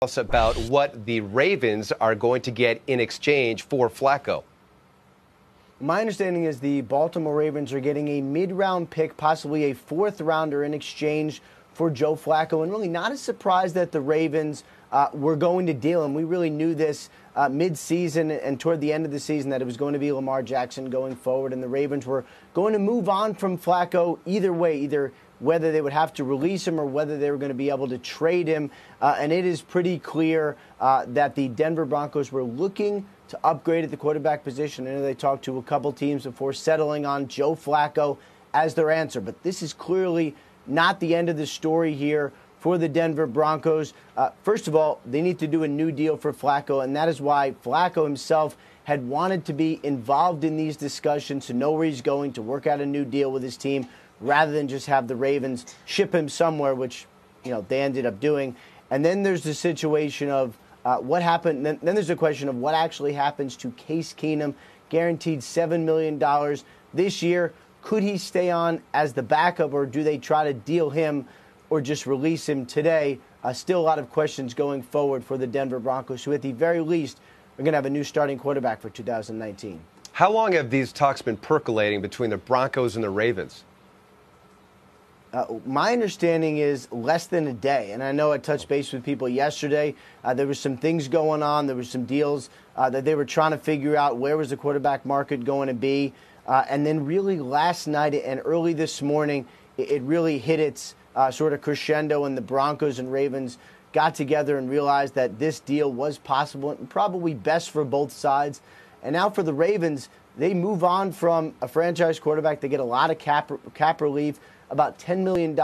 Us about what the Ravens are going to get in exchange for Flacco. My understanding is the Baltimore Ravens are getting a mid-round pick, possibly a fourth-rounder in exchange for Joe Flacco. And really not a surprise that the Ravens were going to deal him. We really knew this mid-season and toward the end of the season that it was going to be Lamar Jackson going forward. And the Ravens were going to move on from Flacco either way, either whether they would have to release him or whether they were going to be able to trade him. And it is pretty clear that the Denver Broncos were looking to upgrade at the quarterback position. I know they talked to a couple teams before settling on Joe Flacco as their answer. But this is clearly not the end of the story here for the Denver Broncos. First of all, they need to do a new deal for Flacco, and that is why Flacco himself had wanted to be involved in these discussions to know where he's going, to work out a new deal with his team, rather than just have the Ravens ship him somewhere, which they ended up doing. And then there's the situation of what happened. Then there's the question of what actually happens to Case Keenum, guaranteed $7 million this year. Could he stay on as the backup, or do they try to deal him or just release him today? Still a lot of questions going forward for the Denver Broncos, who at the very least are going to have a new starting quarterback for 2019. How long have these talks been percolating between the Broncos and the Ravens? My understanding is less than a day, and I know I touched base with people yesterday. There was some things going on. There was some deals that they were trying to figure out where was the quarterback market going to be. And then really last night and early this morning, it really hit its sort of crescendo, and the Broncos and Ravens got together and realized that this deal was possible and probably best for both sides. And now for the Ravens, they move on from a franchise quarterback. They get a lot of cap relief, about $10 million